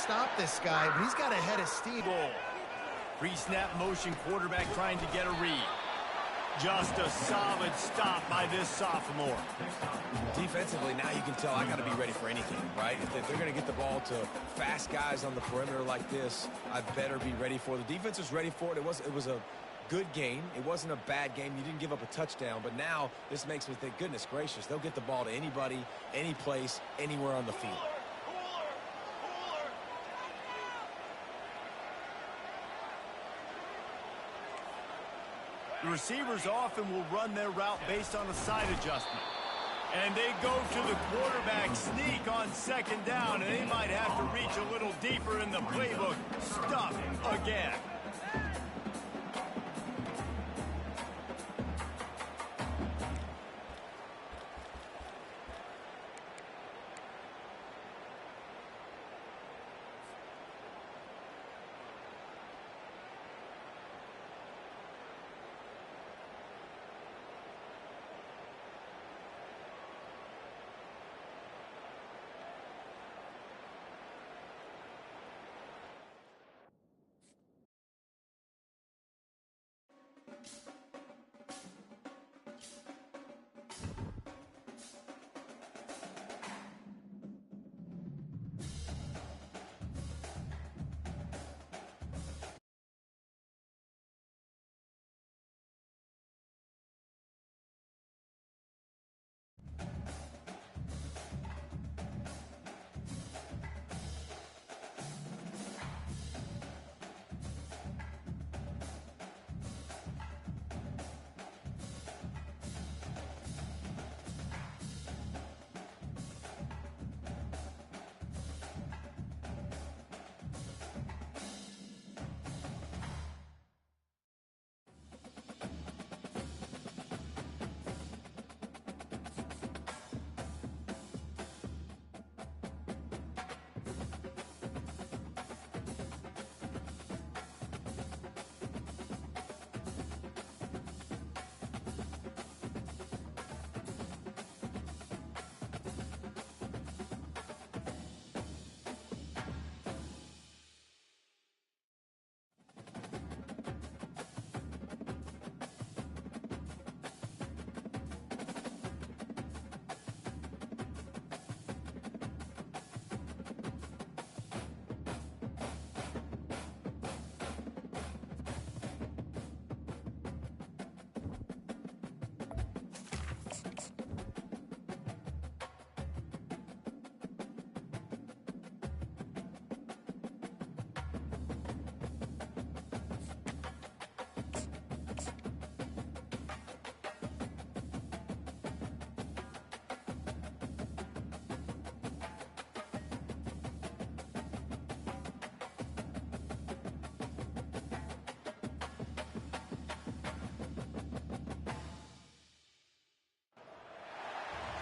stop this guy, but he's got a head of steam. Goal. Pre-snap motion quarterback trying to get a read. Just a solid stop by this sophomore. Defensively, now you can tell I got to be ready for anything, right? If they're going to get the ball to fast guys on the perimeter like this, I better be ready for it. The defense was ready for it. It was a good game. It wasn't a bad game. You didn't give up a touchdown, but now this makes me think, goodness gracious, they'll get the ball to anybody, any place, anywhere on the field. The receivers often will run their route based on a side adjustment. And they go to the quarterback sneak on second down, and they might have to reach a little deeper in the playbook. Stuff again.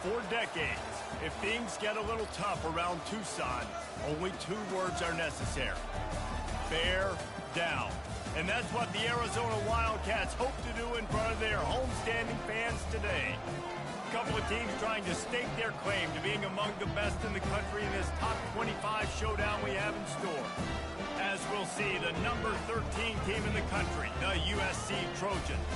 For decades, if things get a little tough around Tucson, only two words are necessary. Bear down. And that's what the Arizona Wildcats hope to do in front of their homestanding fans today. A couple of teams trying to stake their claim to being among the best in the country in this top 25 showdown we have in store. As we'll see, the number 13 team in the country, the USC Trojans,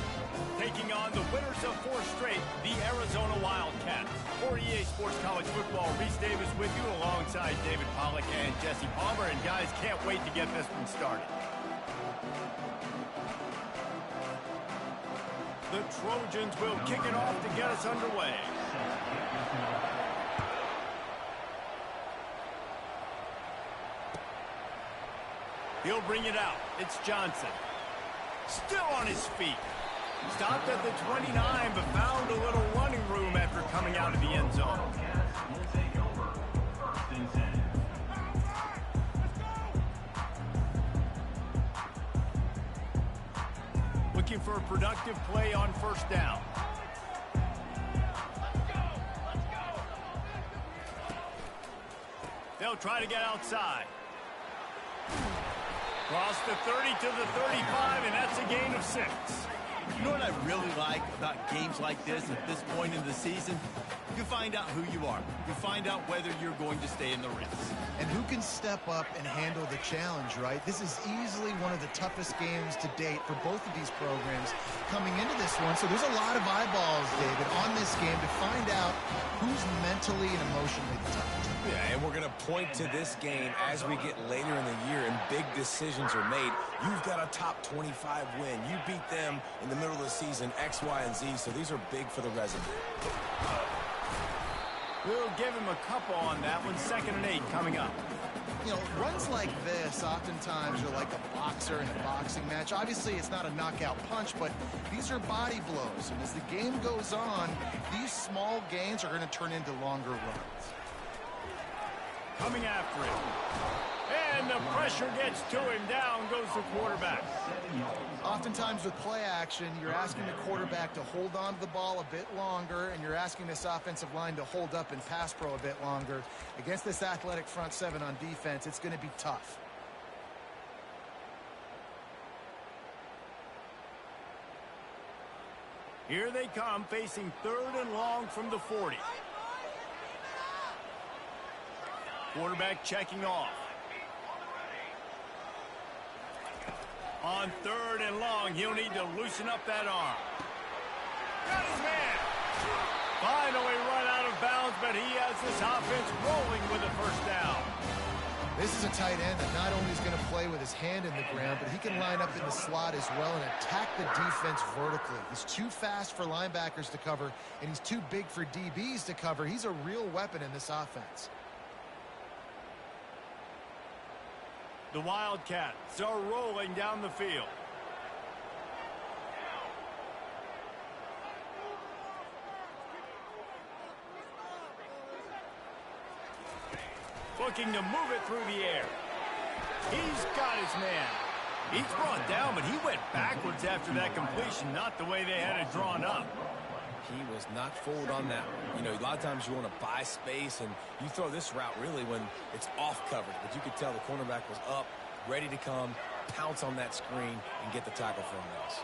taking on the winners of 4 straight, the Arizona Wildcats. For EA Sports College Football, Reese Davis with you alongside David Pollack and Jesse Palmer. And guys, can't wait to get this one started. The Trojans will kick it off to get us underway. He'll bring it out. It's Johnson. Still on his feet. Stopped at the 29, but found a little running room after coming out of the end zone. Looking for a productive play on first down. They'll try to get outside. Cross the 30 to the 35, and that's a gain of 6. You know what I really like about games like this at this point in the season? You find out who you are. You find out whether you're going to stay in the race. And who can step up and handle the challenge, right? This is easily one of the toughest games to date for both of these programs coming into this one. So there's a lot of eyeballs, David, on this game to find out who's mentally and emotionally the toughest. Yeah, and we're going to point to this game as we get later in the year and big decisions are made. You've got a top 25 win. You beat them in the middle of the season, X, Y, and Z, so these are big for the resume. We'll give him a couple on that one. 2nd and 8 coming up. You know, runs like this oftentimes are like a boxer in a boxing match. Obviously, it's not a knockout punch, but these are body blows. And as the game goes on, these small gains are going to turn into longer runs. Coming after him. And the pressure gets to him. Down goes the quarterback. Oftentimes with play action, you're asking the quarterback to hold on to the ball a bit longer, and you're asking this offensive line to hold up in pass pro a bit longer. Against this athletic front seven on defense, it's going to be tough. Here they come, facing 3rd and long from the 40. Quarterback checking off. On 3rd and long, he'll need to loosen up that arm. Got his man. Finally run out of bounds, but he has this offense rolling with a 1st down. This is a tight end that not only is going to play with his hand in the ground, but he can line up in the slot as well and attack the defense vertically. He's too fast for linebackers to cover, and he's too big for DBs to cover. He's a real weapon in this offense. The Wildcats are rolling down the field. Looking to move it through the air. He's got his man. He's brought down, but he went backwards after that completion, not the way they had it drawn up. He was not forward on that one. You know, a lot of times you want to buy space, and you throw this route really when it's off coverage. But you could tell the cornerback was up, ready to come, pounce on that screen, and get the tackle for a loss.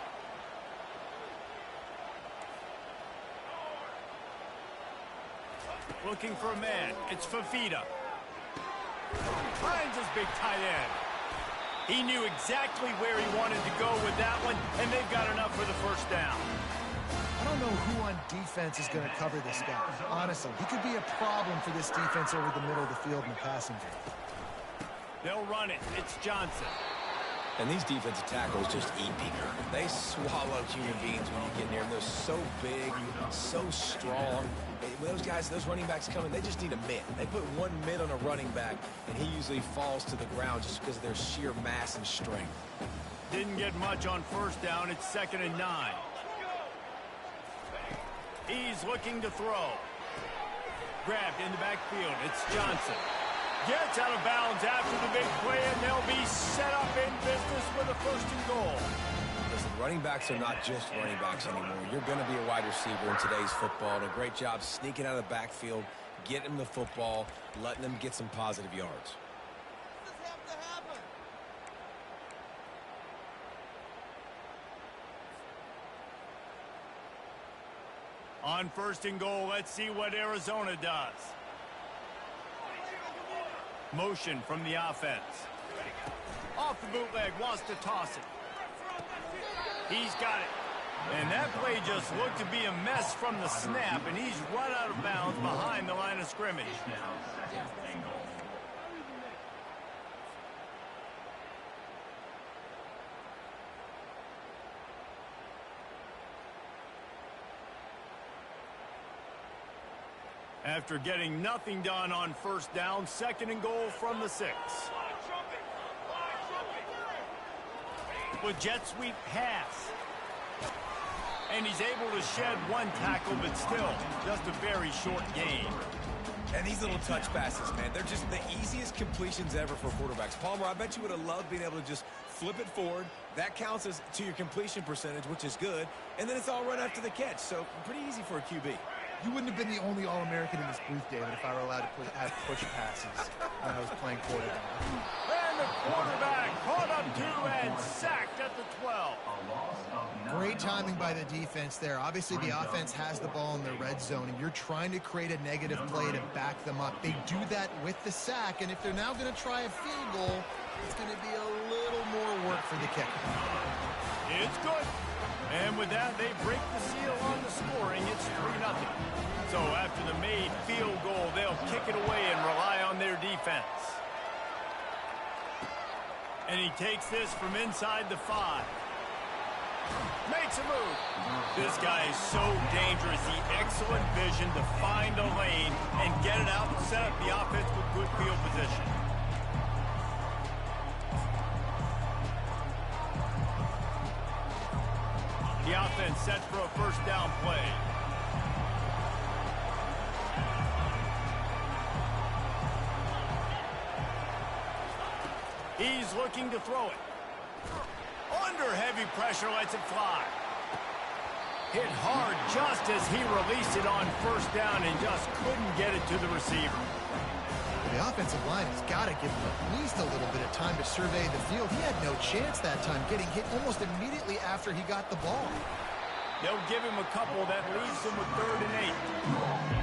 Looking for a man. It's Fafita. Finds his big tight end. He knew exactly where he wanted to go with that one, and they've got enough for the 1st down. I don't know who on defense is going to cover this guy. Honestly, he could be a problem for this defense over the middle of the field in the passing game. They'll run it. It's Johnson. And these defensive tackles just eat people. They swallow human beings when you get near them. They're so big, so strong. When those guys, those running backs come in, they just need a mid. They put one mid on a running back, and he usually falls to the ground just because of their sheer mass and strength. Didn't get much on 1st down. It's 2nd and 9. He's looking to throw. Grabbed in the backfield. It's Johnson. Gets out of bounds after the big play, and they'll be set up in business with a 1st and goal. Listen, running backs are not just running backs anymore. You're going to be a wide receiver in today's football, and a great job sneaking out of the backfield, getting them the football, letting them get some positive yards. On 1st and goal, let's see what Arizona does. Motion from the offense. Off the bootleg, wants to toss it. He's got it. And that play just looked to be a mess from the snap, and he's run out of bounds behind the line of scrimmage. After getting nothing done on 1st down, 2nd and goal from the 6. With jet sweep pass. And he's able to shed one tackle, but still just a very short gain. And these little touch passes, man, they're just the easiest completions ever for quarterbacks. Palmer, I bet you would have loved being able to just flip it forward. That counts as to your completion percentage, which is good. And then it's all run after the catch, so pretty easy for a QB. You wouldn't have been the only All-American in this booth, David, if I were allowed to have push passes when I was playing quarterback. And the quarterback caught up 2 and sacked at the 12. Great time timing by the defense there. Obviously, the offense has the ball in the red zone, and you're trying to create a negative play to back them up. They do that with the sack, and if they're now going to try a field goal, it's going to be a little more work for the kicker. It's good. And with that, they break the seal on the scoring. It's 3-0. So after the made field goal, they'll kick it away and rely on their defense. And he takes this from inside the 5. Makes a move. This guy is so dangerous. The excellent vision to find a lane and get it out and set up the offense with good field position. The offense set for a first down play. He's looking to throw it. Under heavy pressure, lets it fly. Hit hard just as he released it on first down and just couldn't get it to the receiver. The offensive line has got to give him at least a little bit of time to survey the field. He had no chance that time, getting hit almost immediately after he got the ball. They'll give him a couple that leaves him with 3rd and 8.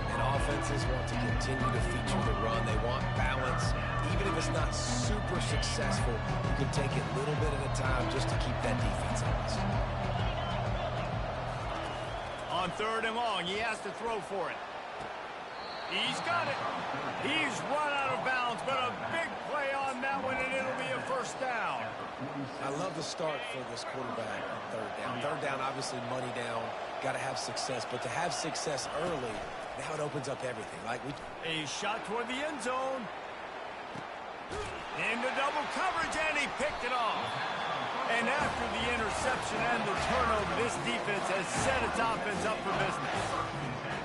And offenses want to continue to feature the run. They want balance. Even if it's not super successful, you can take it little bit at a time just to keep that defense honest. On 3rd and long, he has to throw for it. He's got it. He's run out of bounds, but a big play on that one, and it'll be a first down. I love the start for this quarterback on 3rd down. 3rd down, obviously money down, got to have success. But to have success early, now it opens up everything. A shot toward the end zone. Into double coverage, and he picked it off. And after the interception and the turnover, this defense has set its offense up for business.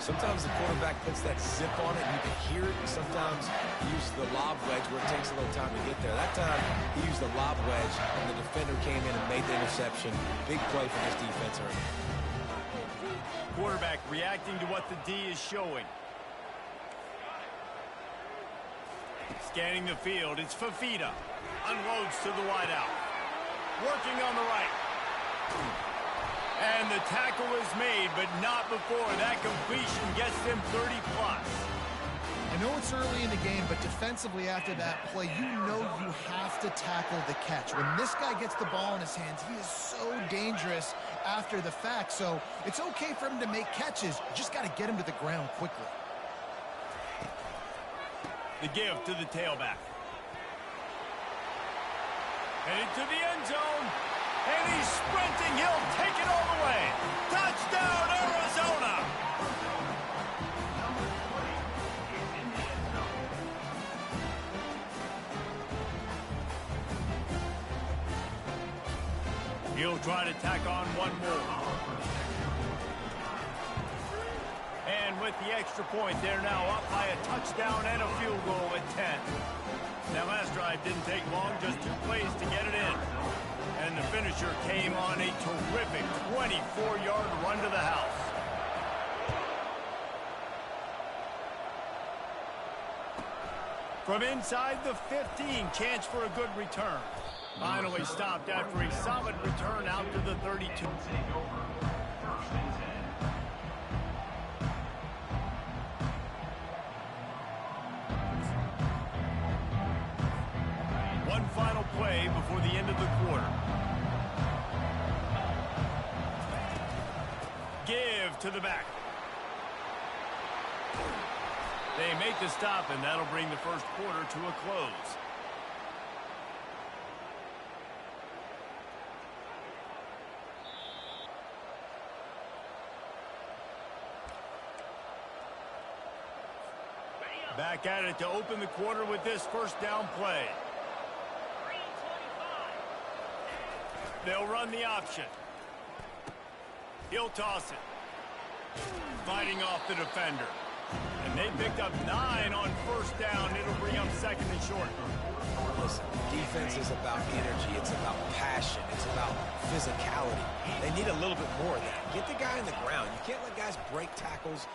Sometimes the quarterback puts that zip on it, and you can hear it. And sometimes he uses the lob wedge where it takes a little time to get there. That time, he used the lob wedge, and the defender came in and made the interception. Big play for this defense early. Quarterback reacting to what the D is showing. Scanning the field, it's Fafita. Unloads to the wideout. Working on the right. And the tackle is made, but not before that completion gets them 30+. I know it's early in the game, but defensively after that play, you know you have to tackle the catch. When this guy gets the ball in his hands, he is so dangerous after the fact. So it's okay for him to make catches. You just got to get him to the ground quickly. The give to the tailback. And into the end zone. And he's sprinting. He'll take it all the way. Touchdown, Arizona! He'll try to tack on one more. And with the extra point, they're now up by a touchdown and a field goal at 10. That last drive didn't take long, just 2 plays to get it in. And the finisher came on a terrific 24-yard run to the house. From inside the 15, chance for a good return. Finally stopped after a solid return out to the 32. One final play before the end of the quarter. Give to the back. They make the stop, and that'll bring the first quarter to a close. Back at it to open the quarter with this first down play. They'll run the option. He'll toss it. Fighting off the defender. And they picked up 9 on first down. It'll bring up 2nd and short. Listen, defense is about energy. It's about passion. It's about physicality. They need a little bit more of that. Get the guy in the ground. You can't let guys break tackles.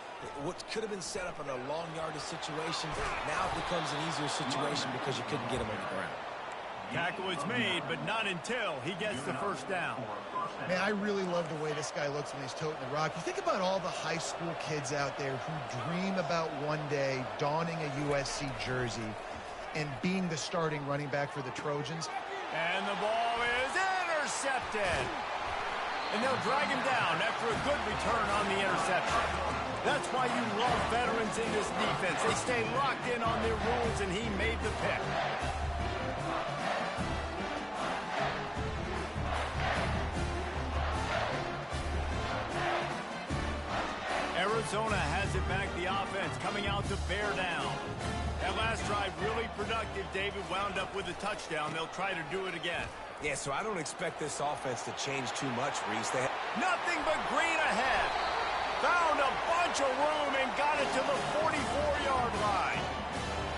What could have been set up in a long yardage situation, now it becomes an easier situation because you couldn't get him on the ground. Tackle is made, but not until he gets the first down. Man, I really love the way this guy looks when he's toting the rock. You think about all the high school kids out there who dream about one day donning a USC jersey and being the starting running back for the Trojans. And the ball is intercepted. And they'll drag him down after a good return on the interception. That's why you love veterans in this defense. They stay locked in on their rules, and he made the pick. Arizona has it back, the offense coming out to bear down. That last drive really productive. David wound up with a touchdown. They'll try to do it again. Yeah, so I don't expect this offense to change too much, Reese. Nothing but green ahead. Found a bunch of room and got it to the 44-yard line.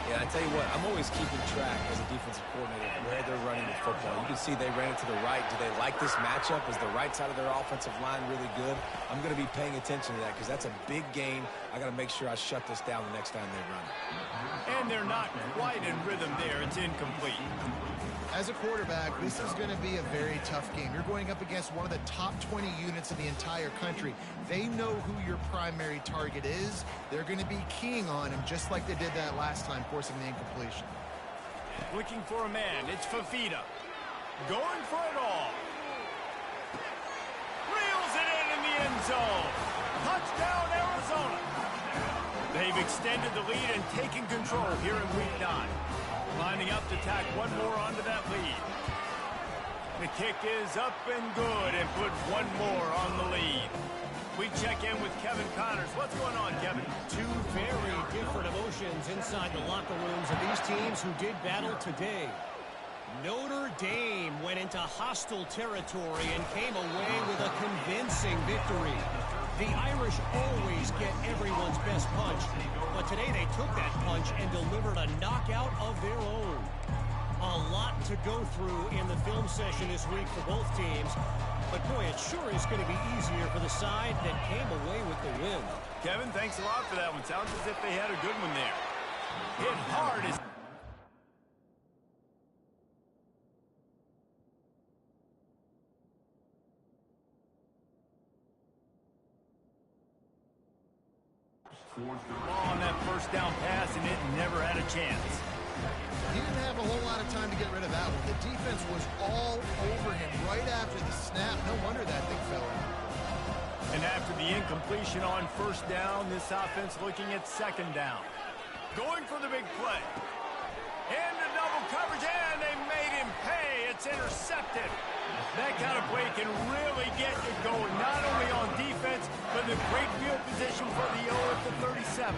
Yeah, I tell you what, I'm always keeping track as a defensive coordinator of where they're running the football. You can see they ran it to the right. Do they like this matchup? Is the right side of their offensive line really good? I'm going to be paying attention to that because that's a big gain. I got to make sure I shut this down the next time they run it. And they're not quite in rhythm there. It's incomplete. As a quarterback, this is going to be a very tough game. You're going up against one of the top 20 units in the entire country. They know who your primary target is. They're going to be keying on him just like they did that last time, forcing the incompletion. Looking for a man. It's Fafita. Going for it all. Reels it in the end zone. Touchdown, Arizona. They've extended the lead and taken control here in Week 9. Lining up to tack one more onto that lead. The kick is up and good and put one more on the lead. We check in with Kevin Connors. What's going on, Kevin? Two very different emotions inside the locker rooms of these teams who did battle today. Notre Dame went into hostile territory and came away with a convincing victory. The Irish always get everyone's best punch, but today they took that punch and delivered a knockout of their own. A lot to go through in the film session this week for both teams, but boy, it sure is going to be easier for the side that came away with the win. Kevin, thanks a lot for that one. Sounds as if they had a good one there. Hit hard is... Ball on that first down pass, and it never had a chance. He didn't have a whole lot of time to get rid of that one. The defense was all over him right after the snap. No wonder that thing fell in. And after the incompletion on first down, this offense looking at second down. Going for the big play. Into double coverage, and they made him pay. It's intercepted. That kind of play can really get you going, not only on defense, but the great field position for the O at the 37.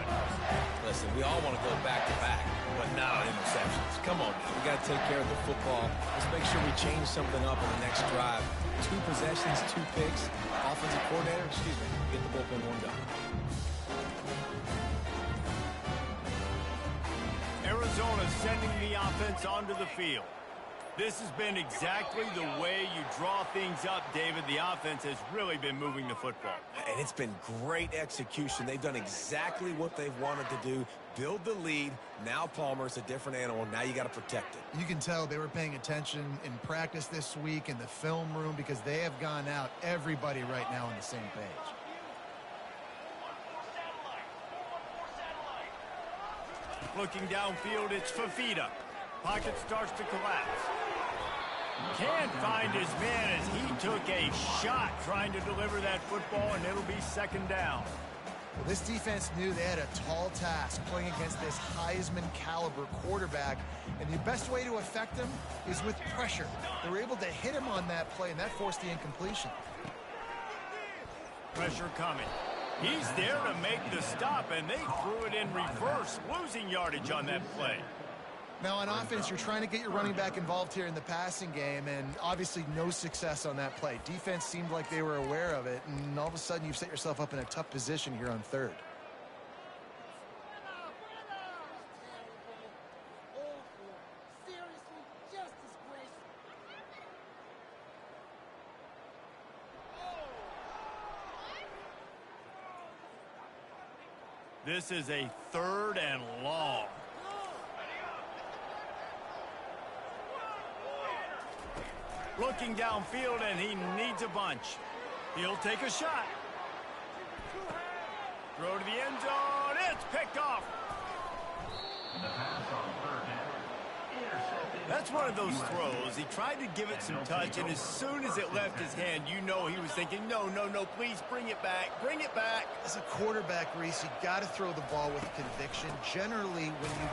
Listen, we all want to go back-to-back, but not on interceptions. Come on, we got to take care of the football. Let's make sure we change something up on the next drive. 2 possessions, 2 picks. Offensive coordinator, get the bullpen one done. Arizona sending the offense onto the field. This has been exactly the way you draw things up, David. The offense has really been moving the football. And it's been great execution. They've done exactly what they've wanted to do. Build the lead. Now Palmer's a different animal. Now you got to protect it. You can tell they were paying attention in practice this week in the film room because they have gone out, everybody right now on the same page. Looking downfield, it's Fafita. Pocket starts to collapse. Can't find his man as he took a shot trying to deliver that football, and it'll be second down. Well, this defense knew they had a tall task playing against this Heisman caliber quarterback, and the best way to affect him is with pressure. They were able to hit him on that play, and that forced the incompletion. Pressure coming. He's there to make the stop, and they threw it in reverse, losing yardage on that play. Now, on offense, you're trying to get your running back involved here in the passing game, and obviously no success on that play. Defense seemed like they were aware of it, and all of a sudden you've set yourself up in a tough position here on third. This is a third and long. Looking downfield, and he needs a bunch. He'll take a shot. Throw to the end zone. It's picked off. That's one of those throws. He tried to give it some touch, and as soon as it left his hand, you know he was thinking, no, no, no, please bring it back. Bring it back. As a quarterback, Reese, you got to throw the ball with conviction. Generally, when you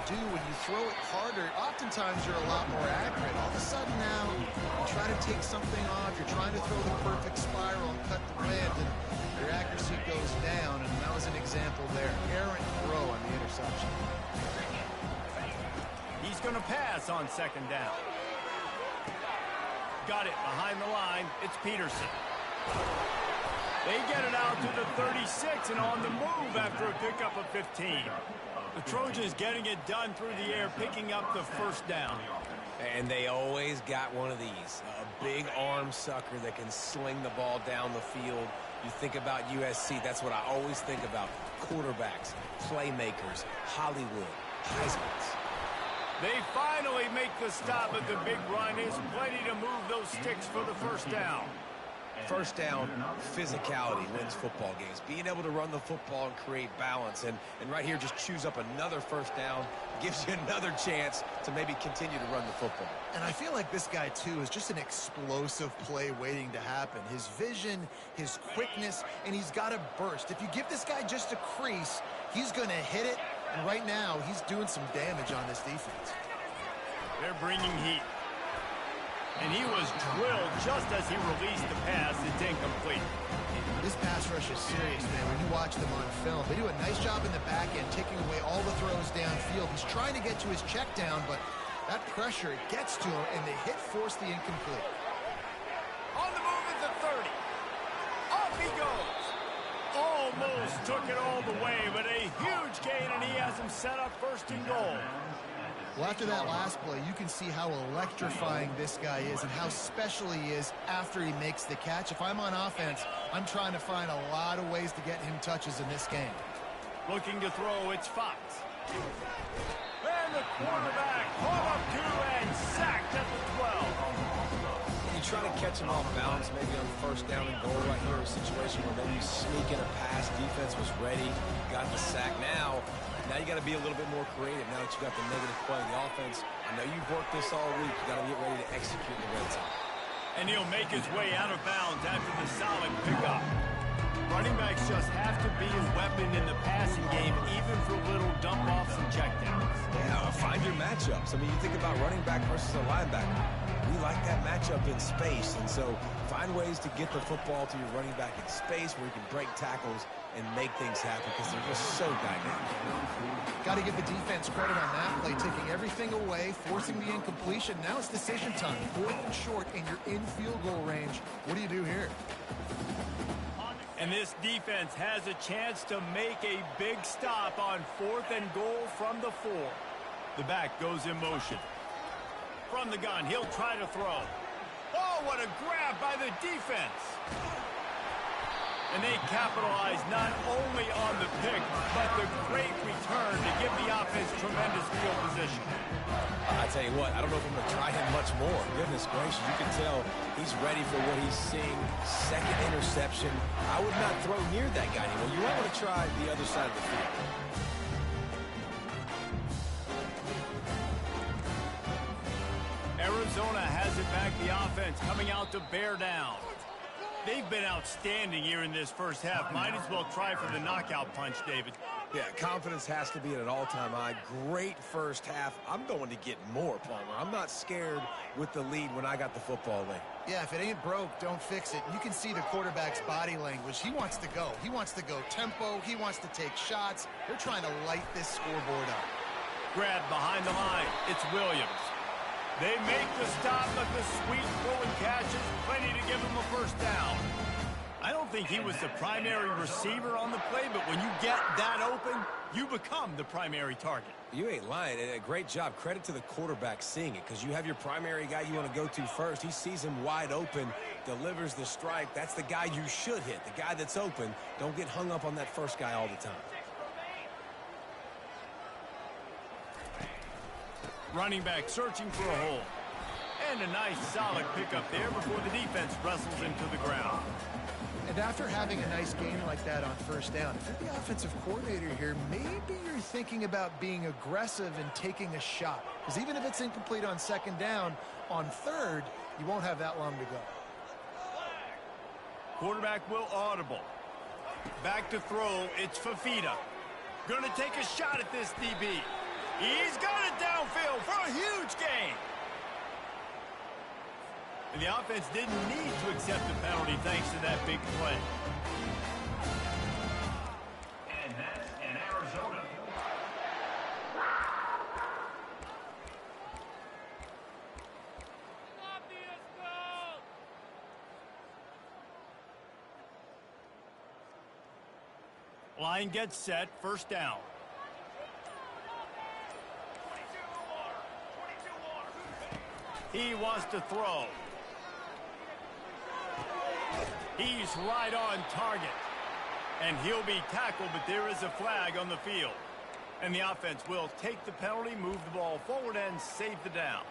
throw it harder, oftentimes you're a lot more accurate. All of a sudden now, you try to take something off. You're trying to throw the perfect spiral and cut the wind, and your accuracy goes down, and that was an example there. Errant throw on the interception. He's going to pass on second down. Got it behind the line. It's Peterson. They get it out to the 36 and on the move after a pickup of 15. The Trojans getting it done through the air, picking up the first down. And they always got one of these, a big arm sucker that can sling the ball down the field. You think about USC, that's what I always think about. Quarterbacks, playmakers, Hollywood, Heismans. They finally make the stop, but the big run is plenty to move those sticks for the first down. First down, physicality wins football games. Being able to run the football and create balance. And right here, just choose up another first down. Gives you another chance to maybe continue to run the football. And I feel like this guy, too, is just an explosive play waiting to happen. His vision, his quickness, and he's got a burst. If you give this guy just a crease, he's going to hit it. And right now, he's doing some damage on this defense. They're bringing heat. And he was drilled just as he released the pass. It's incomplete. This pass rush is serious, man. When you watch them on film, they do a nice job in the back end, taking away all the throws downfield. He's trying to get to his check down, but that pressure, it gets to him, and the hit forced the incomplete. On the move at the 30. Off he goes. Almost took it all the way, but a huge gain, and he has him set up first and goal. Well, after that last play, you can see how electrifying this guy is and how special he is after he makes the catch. If I'm on offense, I'm trying to find a lot of ways to get him touches in this game. Looking to throw, it's Fox. And the quarterback caught up to and sacked at the 12. You try to catch him off balance, maybe on first down and goal right here, a situation where maybe you sneak in a pass, defense was ready, got the sack. Now you got to be a little bit more creative now that you got the negative play in the offense. I know you've worked this all week. You got to get ready to execute in the red zone. And he'll make his way out of bounds after the solid pickup. Running backs just have to be a weapon in the passing game, even for little dump-offs and checkdowns. Yeah, find your matchups. I mean, you think about running back versus a linebacker. We like that matchup in space, and so find ways to get the football to your running back in space where you can break tackles and make things happen because they're just so dynamic. Got to give the defense credit on that play, taking everything away, forcing the incompletion. Now it's decision time. 4th and short, and you're in field goal range. What do you do here? And this defense has a chance to make a big stop on 4th and goal from the 4. The back goes in motion. From the gun, he'll try to throw. Oh, what a grab by the defense. And they capitalize not only on the pick, but the great return to give the offense tremendous field position. I tell you what, I don't know if I'm going to try him much more. Goodness gracious, you can tell he's ready for what he's seeing. Second interception. I would not throw near that guy anymore. You might want to try the other side of the field. Arizona has it back, the offense coming out to bear down. They've been outstanding here in this first half. Might as well try for the knockout punch, David. Yeah, confidence has to be at an all-time high. Great first half. I'm going to get more, Palmer. I'm not scared with the lead when I got the football late. Yeah, if it ain't broke, don't fix it. You can see the quarterback's body language. He wants to go. He wants to go tempo. He wants to take shots. They're trying to light this scoreboard up. Grab behind the line. It's Williams. They make the stop, but the sweet pulling catch is plenty to give him a first down. I don't think he was the primary receiver on the play, but when you get that open, you become the primary target. You ain't lying. A great job. Credit to the quarterback seeing it, because you have your primary guy you want to go to first. He sees him wide open, delivers the strike. That's the guy you should hit, the guy that's open. Don't get hung up on that first guy all the time. Running back searching for a hole. And find a nice, solid pickup there before the defense wrestles him to the ground. And after having a nice game like that on first down, if you're the offensive coordinator here, maybe you're thinking about being aggressive and taking a shot. Because even if it's incomplete on second down, on third, you won't have that long to go. Quarterback will audible. Back to throw, it's Fafita. Going to take a shot at this DB. He's got it downfield for a huge gain. And the offense didn't need to accept the penalty thanks to that big play. And that's in Arizona. Line gets set, first down. He wants to throw. He's right on target. And he'll be tackled, but there is a flag on the field. And the offense will take the penalty, move the ball forward, and save the down.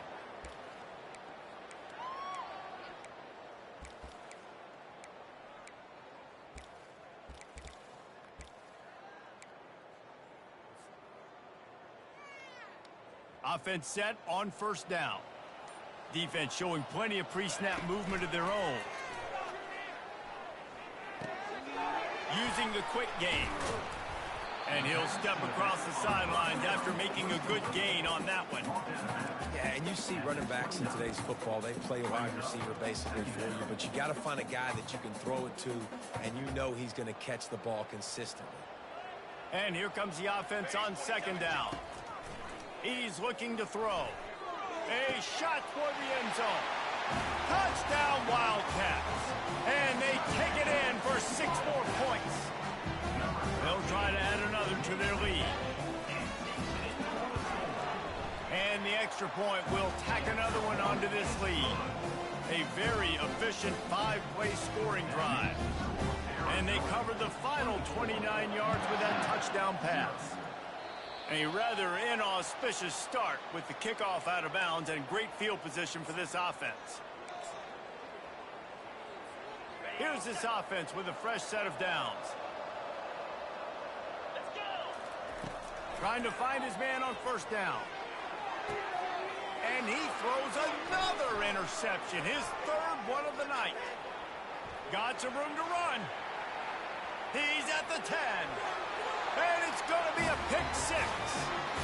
Offense set on first down. Defense showing plenty of pre-snap movement of their own. Using the quick game. And he'll step across the sidelines after making a good gain on that one. Yeah, and you see running backs in today's football, they play wide receiver basically for you, but you got to find a guy that you can throw it to, and you know he's going to catch the ball consistently. And here comes the offense on second down. He's looking to throw. A shot toward the end zone. Touchdown, Wildcats. And they take it in for 6 more points. They'll try to add another to their lead. And the extra point will tack another one onto this lead. A very efficient 5-play scoring drive. And they covered the final 29 yards with that touchdown pass. A rather inauspicious start with the kickoff out of bounds and great field position for this offense. Here's this offense with a fresh set of downs. Let's go. Trying to find his man on first down. And he throws another interception, his third one of the night. Got some room to run. He's at the 10. And it's going to be a pick 6.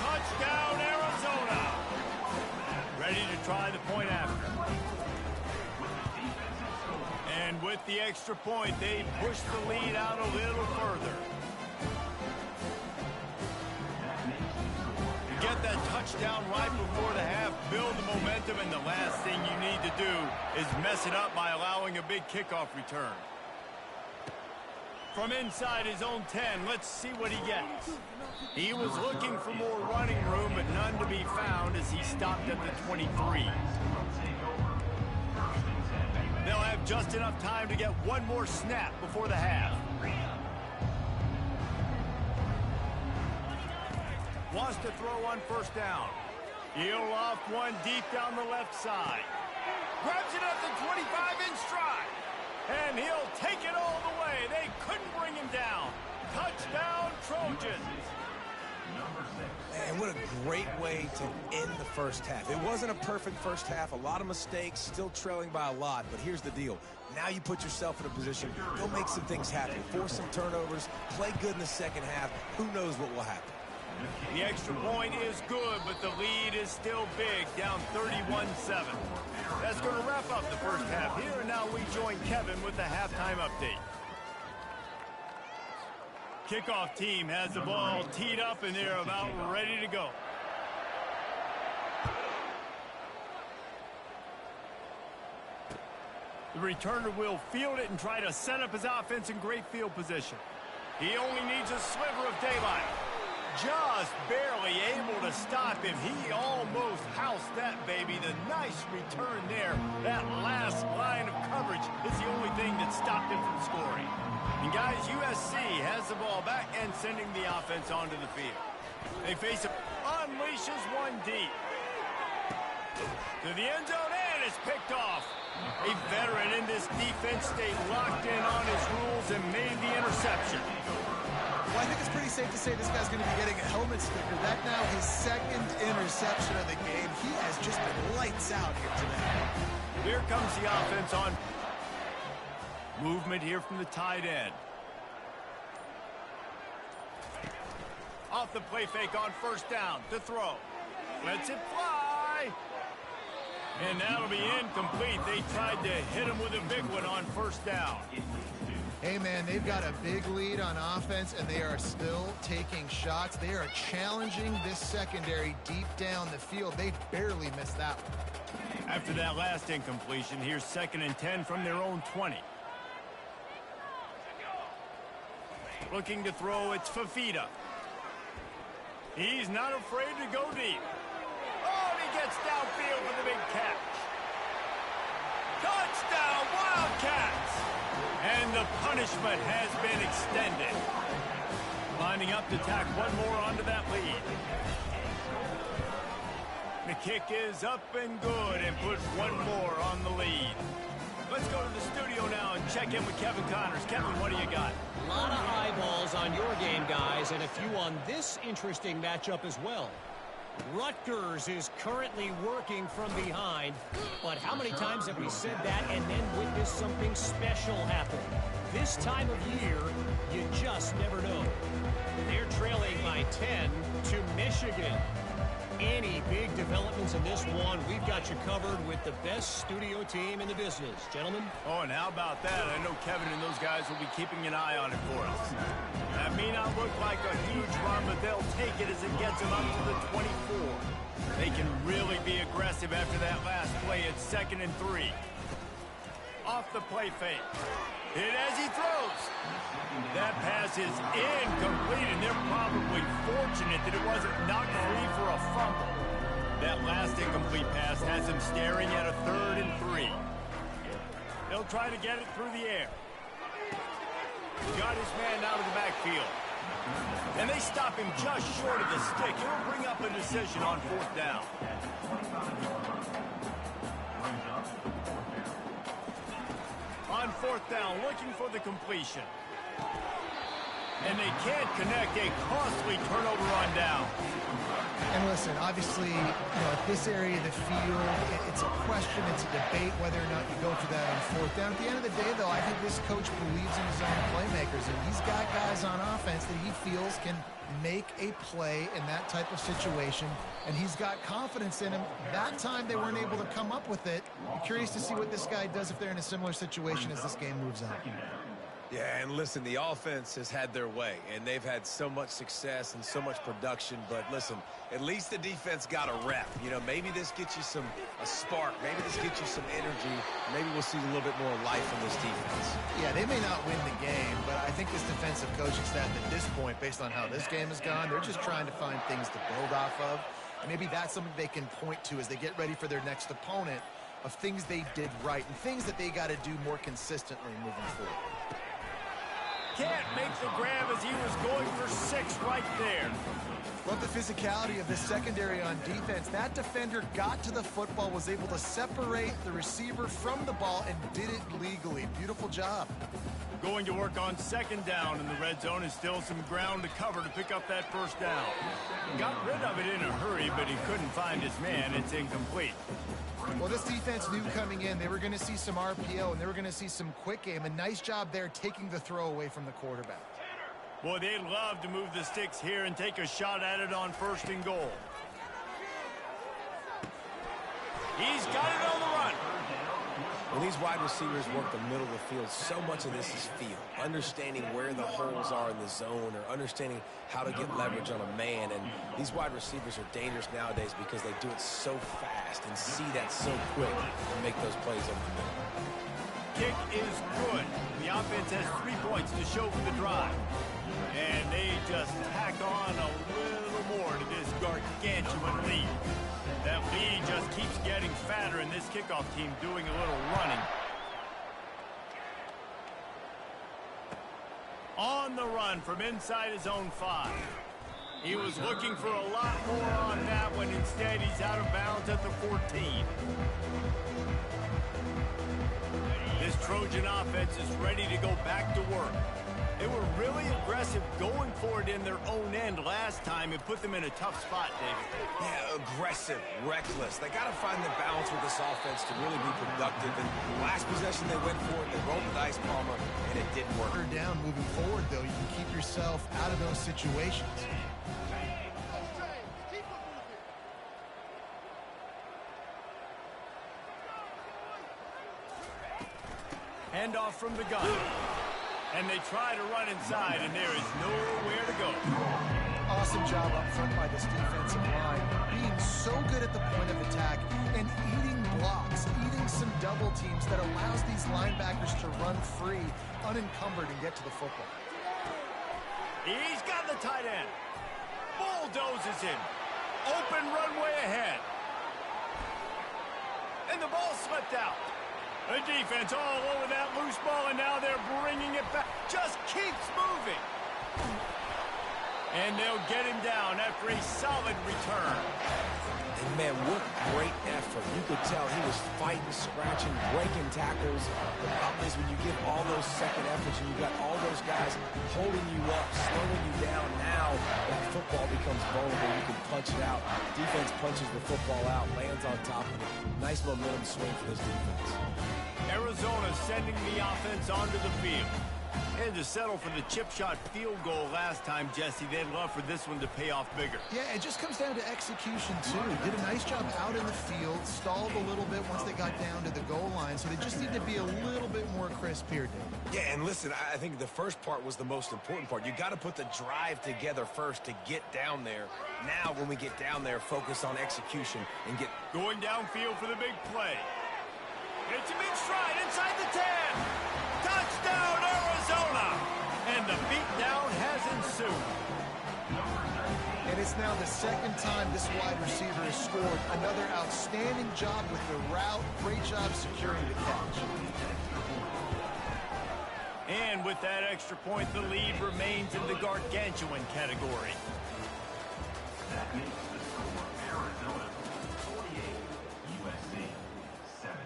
Touchdown, Arizona. Ready to try the point after. And with the extra point, they push the lead out a little further. You get that touchdown right before the half, build the momentum, and the last thing you need to do is mess it up by allowing a big kickoff return. From inside his own 10, let's see what he gets. He was looking for more running room, but none to be found as he stopped at the 23. They'll have just enough time to get one more snap before the half. Wants to throw on first down. He'll off one deep down the left side. Grabs it at the 25 in stride. And he'll take it all the way. They couldn't bring him down. Touchdown, Trojans. And what a great way to end the first half. It wasn't a perfect first half. A lot of mistakes, still trailing by a lot. But here's the deal. Now you put yourself in a position. Go make some things happen. Force some turnovers. Play good in the second half. Who knows what will happen? The extra point is good, but the lead is still big, down 31-7. That's going to wrap up the first half here, and now we join Kevin with the halftime update. Kickoff team has the ball teed up, and they're about ready to go. The returner will field it and try to set up his offense in great field position. He only needs a sliver of daylight. Just barely able to stop him. He almost housed that baby. The nice return there. That last line of coverage is the only thing that stopped him from scoring. And guys, USC has the ball back and sending the offense onto the field. They face him, unleashes one deep. To the end zone, and is picked off. A veteran in this defense stayed locked in on his rules and made the interception. Well, I think it's pretty safe to say this guy's going to be getting a helmet sticker. That now his second interception of the game. He has just been lights out here today. Here comes the offense on. Movement here from the tight end. Off the play fake on first down to throw. Lets it fly. And that'll be incomplete. They tried to hit him with a big one on first down. Hey, man, they've got a big lead on offense, and they are still taking shots. They are challenging this secondary deep down the field. They barely missed that one. After that last incompletion, here's 2nd and 10 from their own 20. Looking to throw, it's Fafita. He's not afraid to go deep. Oh, and he gets downfield with a big catch. Touchdown, Wildcats! And the punishment has been extended. Lining up to tack one more onto that lead. The kick is up and good and puts one more on the lead. Let's go to the studio now and check in with Kevin Connors. Kevin, what do you got? A lot of eyeballs on your game, guys, and a few on this interesting matchup as well. Rutgers is currently working from behind, but how many times have we said that and then witnessed something special happen? This time of year, you just never know. They're trailing by 10 to Michigan. Any big developments in this one, we've got you covered with the best studio team in the business. Gentlemen? Oh, and how about that? I know Kevin and those guys will be keeping an eye on it for us. That may not look like a huge run, but they'll take it as it gets them up to the 24. They can really be aggressive after that last play. It's 2nd and 3. Off the play fake. Hit as he throws. That pass is incomplete, and they're probably fortunate that it wasn't knocked free for a fumble. That last incomplete pass has him staring at a 3rd and 3. They'll try to get it through the air. Got his man out of the backfield. And they stop him just short of the stick. It'll bring up a decision on 4th down. On 4th down, looking for the completion. And they can't connect. A costly turnover on down. And listen, obviously, at this area of the field, it's a question, it's a debate whether or not you go for that on 4th down. At the end of the day, though, I think this coach believes in his own playmakers, and he's got guys on offense that he feels can make a play in that type of situation, and he's got confidence in him. That time they weren't able to come up with it. I'm curious to see what this guy does if they're in a similar situation as this game moves on. Yeah, and listen, the offense has had their way, and they've had so much success and so much production. But listen, at least the defense got a rep. Maybe this gets you a spark. Maybe this gets you some energy. Maybe we'll see a little bit more life in this defense. Yeah, they may not win the game, but I think this defensive coaching staff at this point, based on how this game has gone, they're just trying to find things to build off of. And maybe that's something they can point to as they get ready for their next opponent, of things they did right and things that they got to do more consistently moving forward. Can't make the grab as he was going for 6 right there. Love the physicality of this secondary on defense. That defender got to the football, was able to separate the receiver from the ball, and did it legally. Beautiful job. Going to work on 2nd down in the red zone, is still some ground to cover to pick up that 1st down. Got rid of it in a hurry, but he couldn't find his man. It's incomplete. Well, this defense knew coming in they were going to see some RPO and they were going to see some quick game. A nice job there taking the throw away from the quarterback. Boy, they'd love to move the sticks here and take a shot at it on 1st and goal. He's got it on the run. When these wide receivers work the middle of the field, so much of this is feel. Understanding where the holes are in the zone, or understanding how to get leverage on a man. And these wide receivers are dangerous nowadays because they do it so fast and see that so quick and make those plays over the middle. Kick is good. The offense has 3 points to show for the drive. And they just tack on a little more to this gargantuan lead. That lead just keeps getting fatter, and this kickoff team doing a little running. On the run from inside his own 5. He was looking for a lot more on that one. Instead, he's out of bounds at the 14. Trojan offense is ready to go back to work. They were really aggressive going for it in their own end last time and put them in a tough spot, David. Yeah, aggressive, reckless. They got to find the balance with this offense to really be productive. And last possession they went for it, they rolled the dice, Palmer, and it didn't work. Down moving forward, though, you can keep yourself out of those situations. Handoff from the gun. And they try to run inside, and there is nowhere to go. Awesome job up front by this defensive line, being so good at the point of attack and eating blocks, eating some double teams that allows these linebackers to run free, unencumbered, and get to the football. He's got the tight end. Bulldozes him. Open runway ahead. And the ball slipped out. The defense all over that loose ball, and now they're bringing it back. Just keeps moving. And they'll get him down after a solid return. And, man, what great effort. You could tell he was fighting, scratching, breaking tackles. The problem is when you give all those second efforts and you got all those guys holding you up, slowing you down, now that football becomes vulnerable. You can punch it out. Defense punches the football out, lands on top of it. Nice momentum swing for this defense. Arizona sending the offense onto the field. And to settle for the chip shot field goal last time, Jesse, they'd love for this one to pay off bigger. Yeah, it just comes down to execution, too. Did a nice job out in the field, stalled a little bit once they got down to the goal line, so they just need to be a little bit more crisp here, David. Yeah, and listen, I think the first part was the most important part. You got to put the drive together first to get down there. Now, when we get down there, focus on execution and get... Going downfield for the big play. It's him in stride inside the 10. Touchdown, Arizona! And the beatdown has ensued. And it's now the second time this wide receiver has scored. Another outstanding job with the route. Great job securing the catch. And with that extra point, the lead remains in the gargantuan category. That makes the score Arizona 48, USC 7.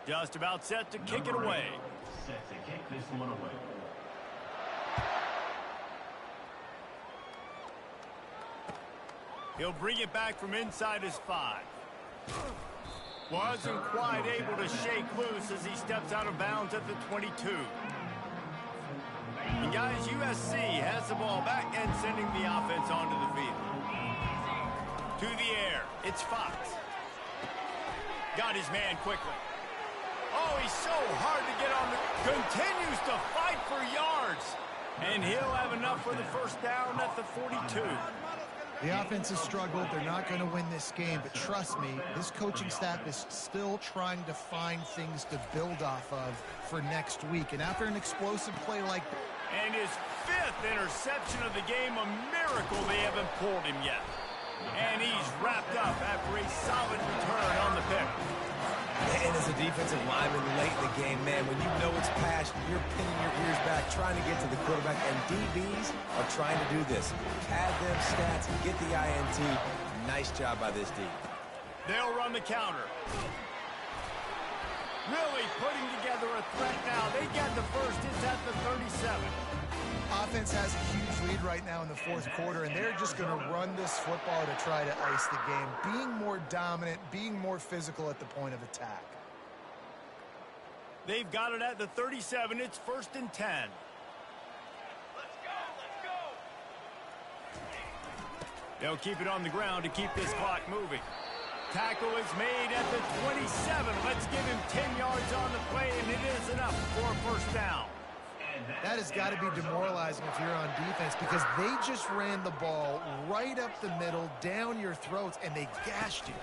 Just about set to kick it away. Set to kick this one away. He'll bring it back from inside his 5. Wasn't quite able to shake loose as he steps out of bounds at the 22. And guys, USC has the ball back and sending the offense onto the field. To the air, it's Fox. Got his man quickly. Oh, he's so hard to get on the... Continues to fight for yards. And he'll have enough for the first down at the 42. The offense has struggled. They're not going to win this game, but trust me, this coaching staff is still trying to find things to build off of for next week. And after an explosive play like that... And his 5th interception of the game, a miracle they haven't pulled him yet. And he's wrapped up after a solid return on the pick. And as a defensive lineman late in the game, man, when you know it's past, you're pinning your ears back, trying to get to the quarterback, and DBs are trying to do this. Pad them stats, get the INT. Nice job by this D. They'll run the counter. Really putting together a threat now. They get the first. It's at the 37. Offense has a huge lead right now in the fourth quarter, and they're just going to run this football to try to ice the game, being more dominant, being more physical at the point of attack. They've got it at the 37. It's 1st and 10. Let's go! They'll keep it on the ground to keep this clock moving. Tackle is made at the 27. Let's give him 10 yards on the play, and it is enough for a first down. That has got to be demoralizing if you're on defense, because they just ran the ball right up the middle, down your throats, and they gashed you.